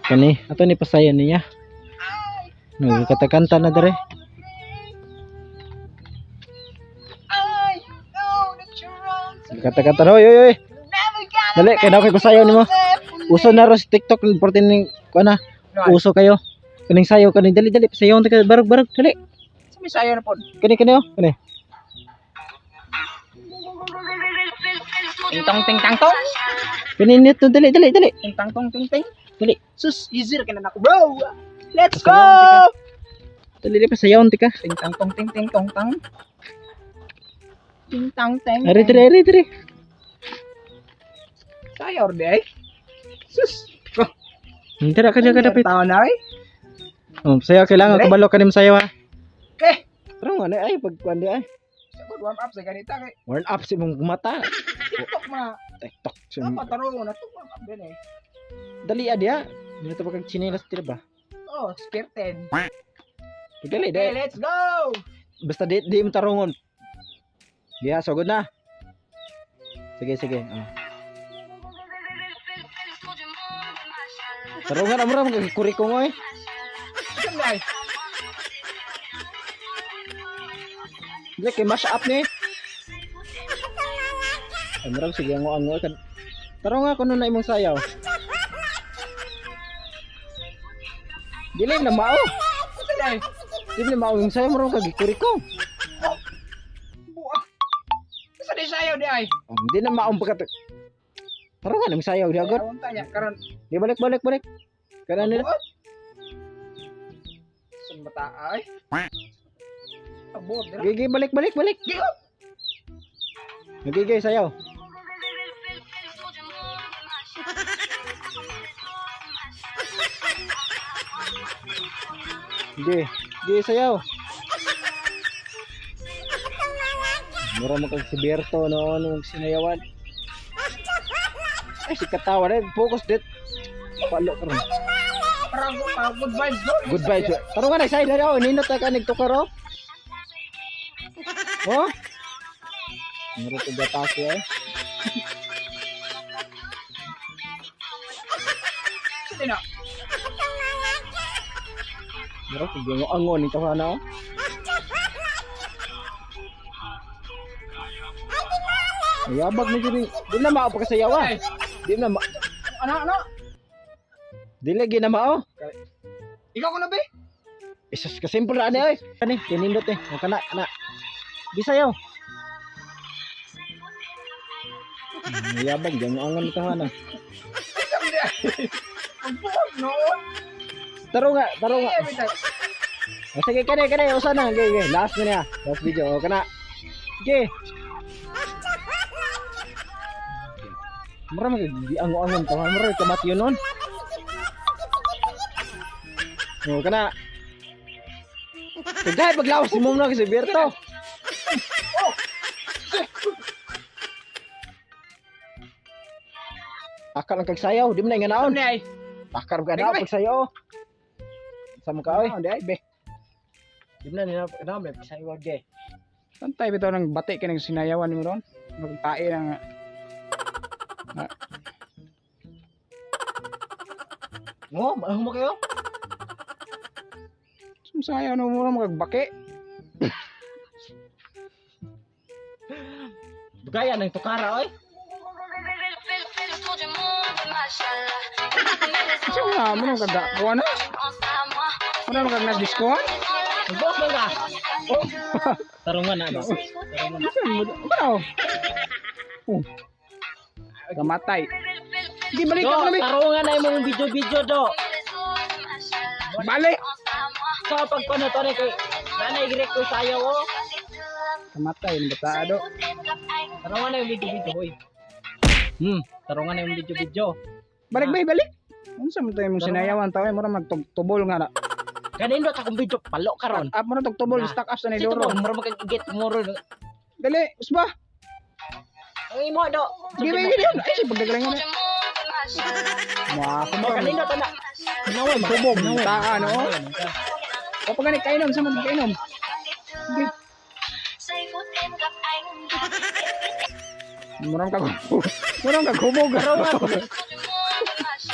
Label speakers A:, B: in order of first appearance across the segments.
A: Kani ato ni pasayan niya. Nagkata-kanta na dere. Kata-kanta hoy hoy hoy. Dali kay na kay pasayaw nimo. Uso na ro si TikTok 14 ning kuana. Uso kayo. Kaning sayaw kani dali dali pasayaw ta barag-barag dali.
B: Sumi sayo na pod.
A: Kani kani oh. Kani.
B: Ting tang tong.
A: Kani nito dali dali dali.
B: Ting tang tong ting ting.
A: Dali.
B: Sus, easy ra kana nako, bro. Let's go.
A: Dali dali pasayaw tika.
B: Ting tang tong ting ting tong tang. Ting tang teng.
A: Ari diri.
B: Sayo de. Sus.
A: Hindi ra kada dapit.
B: Taon na ay.
A: Oh, sayaw kailangan kabalo kanim sayaw ha.
B: Okay.
A: Pero ano ay pagkuan di ay.
B: Sagod warm up sa ganita kay.
A: Warm up si mong mata.
B: TikTok ma.
A: TikTok.
B: Dapat taro na to warm up din eh.
A: Dali dia. Dito pa kag chinelas tira ba?
B: Oh, scripted.
A: Dali
B: Okay,
A: dali.
B: let's go.
A: Basta di mo tarungon. Diya, sugod na. Sige. Oh. Tarungan na mo ram kag kurikong oy.
B: Sandai.
A: Dili kay mash up ni. Ay mo ram sige ango kan. Tarungan kuno na imong sayaw. Dili na mao.
B: Sandai.
A: Dili na mao imong sayaw mo ram kag kurikong.
B: Buak. Sa di sayo di ay.
A: Oh, hindi na mao pagkat. Tarungan imong sayaw di agad.
B: Awon tanya karon.
A: Di balik. Kana nila.
B: Sun mata ay. Abot dira.
A: Gigi balik.
B: Gigo.
A: Gigi sayaw. Gigi sayaw. Mura mo kag si Berto noon ng sinayawan. Ay si katawa na focus dit. Palo karon.
B: Parang good vibes go.
A: Good vibes. Tarungan na side na ninot ka nagtukar oh. Oh. Mura to gatasi eh.
B: Sino?
A: Mura to angon ni tawana oh. Ayabag na diri. Di na mao pagkasayawa. Di na
B: Ano?
A: Di lagi na mao.
B: Ikaw ko na be?
A: Isus ka simple ra ani oy. Kani kinindot eh. O kana. Di sayaw. Ayabag jang angon ni tawana.
B: Ang buwag no.
A: Taro nga. Sige kani usa na. Okay. Last na niya. Last video. O kana. Okay. Mura mo di angon tawa mura kamat yun nun. O kana. Kagay paglawas si mom na si Berto. Akal ang kagsayaw, di mo na inganaon.
B: Ano ay?
A: Akar ka na pagsayaw. Sama ka oy.
B: Di ay be.
A: Di mo na nila pagsayaw ge.
B: Santay bitaw nang bati ka ng sinayawan nimo ron. Magtae ng
A: Mo, mahal mo kayo?
B: sumasayaw no mo magbaki.
A: Gaya ng tukara oy.
B: Kasi wala mo nang kada kuha na. Wala mo kag nas-disco ha?
A: Boss lang ka. Oh. Tarungan na ba?
B: Ano? Kamatay. Di balik
A: Do,
B: ako na
A: tarungan na yung video do.
B: Balik.
A: So pagkuno to kay nanay girek ko sayo oh.
B: Kamatay ng batado.
A: Tarungan na yung video oy. Tarungan na yung video.
B: Balik balik. Unsa man tayo mong sinayawan tayo mura magtubol nga na.
A: Kanino ta kung video palo karon.
B: Up mo na tugtubol stack up sa ni Doro.
A: Mura magigit muro.
B: Dali, usba.
A: Ang imo do.
B: Give me yun. Ay, si pagdagalan nga na.
A: Mo kanino ta na.
B: Naway, tubog. Taa, no? Kapag ganit kainom, sa mga kainom. Okay. Murang kagubog.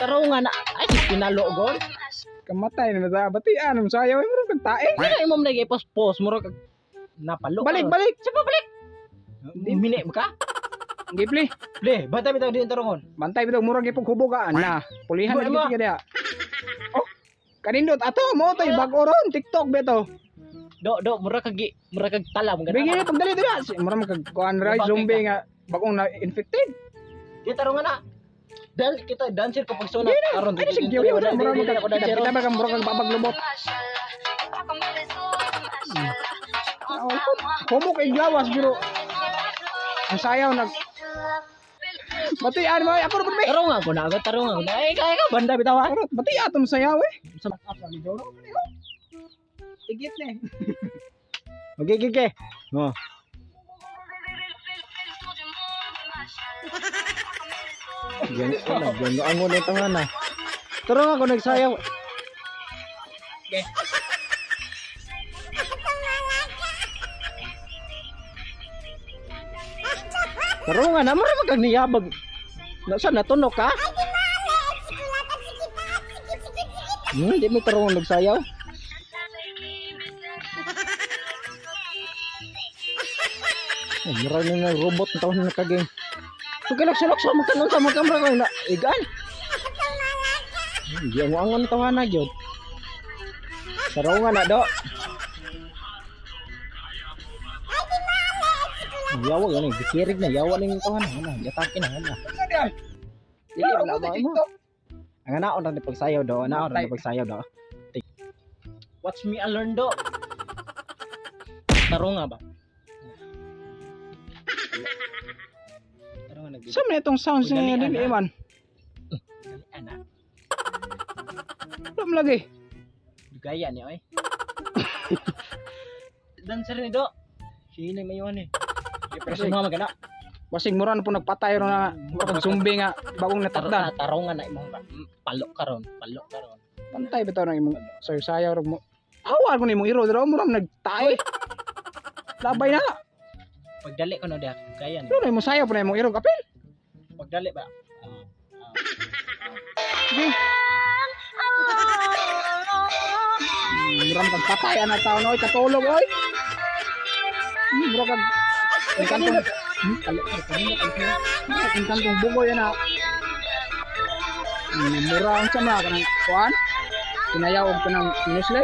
A: Tarungan na. Ay, pinalo gol.
B: Kamatay na ta. Batian mo sayaw mo kagtae.
A: Kaya imong lagi post muro kag napalo.
B: Balik.
A: Sapa balik? Mini ka?
B: Gipli.
A: Le, bata bitaw di tarungon.
B: Bantay bitaw murag ipog hubogaan na. Pulihan na
A: Mo.
B: gid dia. Oh. Kanindot ato mo to bag-o ron TikTok beto.
A: Do, mura kag talam ganun.
B: Bigyan pagdali dia. Mura kag kuan ra zombie nga bagong na infected.
A: Di tarungan na. Dan kita dancer ko pag sunat aron
B: Ay sige, mura mo kag kita ba kang mura kag babaglubot. Homo kay gawas biro. Ang sayaw nag Batian mo ako ro be.
A: Tarungan ko na agad tarungan ko na. Ay kaya ka banda bitaw ha.
B: Bati atom sayaw eh.
A: Sa
B: Apa ni Jolo? Tigit na eh.
A: Okay. No. Yan ang ngunit ito nga na. Tarungan ko nagsayaw.
B: Okay.
A: Tarungan na, marami kang niyabag. Saan natunok ka? Hindi mo tarungan nagsayaw. Oh, marami na robot na tawag na nakaging. Pagkalaksalak sa magkanon sa magkamera ko na igan. Hindi ang angon tawa na gyud. Tarungan na do. Yawa yan eh, dikirig na, yawa na yung tawanan, yatake na, Dili, wala ba mo? Ang anaon na pagsayaw do, anaon na pagsayaw do. Watch me and learn do. Tarunga ba? Tarunga nag.
B: Sa man itong sounds ni Dili man.
A: Ana.
B: Dum lagi.
A: Gaya ni oy. Dancer ni do. Sino may iwan eh. Pero mga magana.
B: Basig mura na po nagpatay ron na kag zombie nga bagong natakdan.
A: Tarungan na imong palo karon.
B: Pantay bitaw na imong sayaw ro mo. Awa ko ni imong iro dira mura nagtae. Labay na.
A: Pagdali ko na dia, kaya ni.
B: Pero imong sayaw po na imong iro kapil.
A: Pagdali ba?
B: Sige. Mura kag patay ana taon oy katulog oy. Mura kag kantong kantong bugoy na. Mura ang sama kanang kuan. Pinayawog ko ng minusle.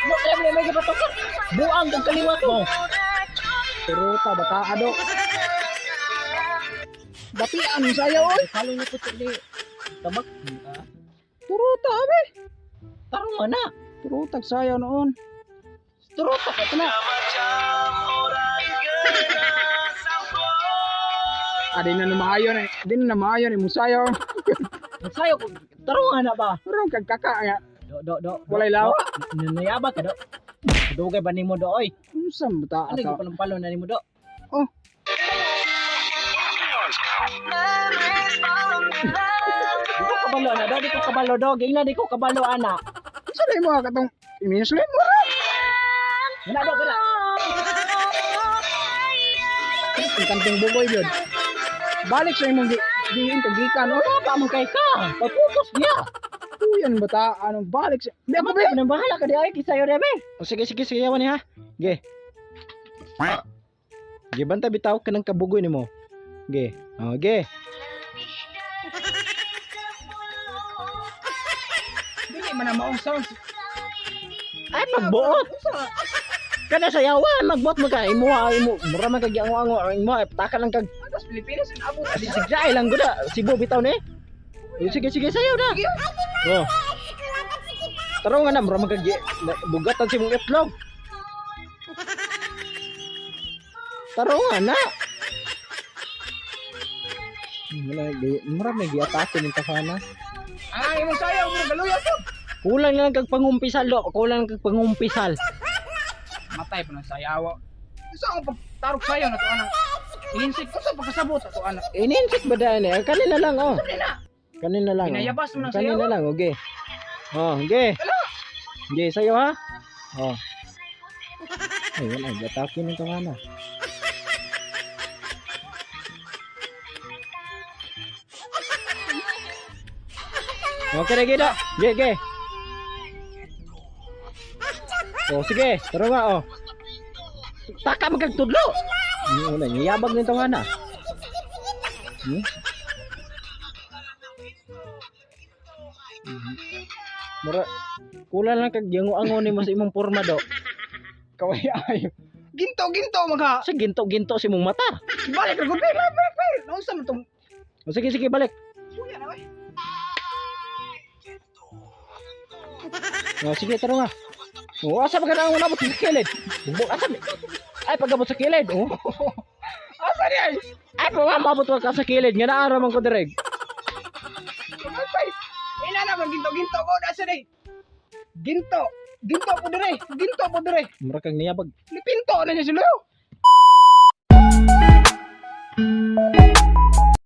A: Mo kaya may gapatok. Buang kag kaliwat mo.
B: Pero ta bata ado. Batian sayaw oy.
A: Halo na puto ni. Tabak.
B: Turuta abe.
A: Tarungan na.
B: Turutag sayaw noon.
A: Turuta ka na.
B: Adi na namahayon eh. Adi na namahayon eh. Musayaw.
A: Nagsayaw ko. Tarungan na ba?
B: Pero kag kaka nga.
A: Do.
B: Walay lawa.
A: Nanayaba ka do. Dugay ba nimo do oy?
B: Unsam bata
A: Ano
B: ata.
A: gi palo na nimo do?
B: Oh.
A: Di ko kabalo na do, di ko kabalo do. Ging na di ko kabalo ana.
B: Sa day mo katong minusle mo.
A: Wala do kana.
B: Ang kantong bugoy yun. Balik sa imong diin kag gikan. Oh,
A: Pa man kay ka. Pagfocus niya.
B: yan bata anong balik sa. Di ako be.
A: Nang bahala ka di ay kisayo di be. O sige yawan ni ha. Ge. Ge banta bitaw kanang kabugoy nimo. Ge. Oh, ge.
B: Dili man na maong sounds.
A: Ay pagbuot. Kada sayawan magbot mo ka imo mura man kag ango imo taka lang kag
B: Atas Pilipinas ang abo.
A: sigsay lang gud Cebu bitaw ni. Sige sayaw na. Oh. Taro nga na mura man kag bugatan si mong itlog. Taro nga na. Mura may giatake ning kasana.
B: Ah, imong sayaw mo galuya to.
A: Kulang lang kag pangumpisal do, kulang kag pangumpisal.
B: Matay pa ng sayaw. Sa akong pagtarok sayaw na to anang ininsik ko sa pagkasabot ato anak.
A: Ininsik ba dahil eh? Kanina lang oh. Kanina lang.
B: Pinayabas mo ng
A: Kanina
B: sayaw?
A: lang, okay. Oh, okay. Okay, sayo ha. Oh. Ay, wala. Gatake ng tangana. Okay na gida. Ge. Oh, sige. Tara nga, oh. Taka magkagtudlo. Ano na, yabag nito nga na. Mura, kulang lang kag yango-ango ni mo sa imong porma do.
B: Kaway ay. Ginto mga.
A: Sa ginto-ginto si mong mata.
B: Balik ra gud. Balik. Nausa man tong.
A: O sige, balik.
B: Suya na oy.
A: O sige, tara nga. O, asa ba ka na unabot sa kilid? Asa ay, pagabot sa kilid. O.
B: Asa di ay?
A: Ay, pamabot ka sa kilid. Nga naaraman ko direk.
B: Kapay. Ina na ginto ko nasa day. Ginto po dire.
A: Mura kang niyabag.
B: Lipinto na niya sila.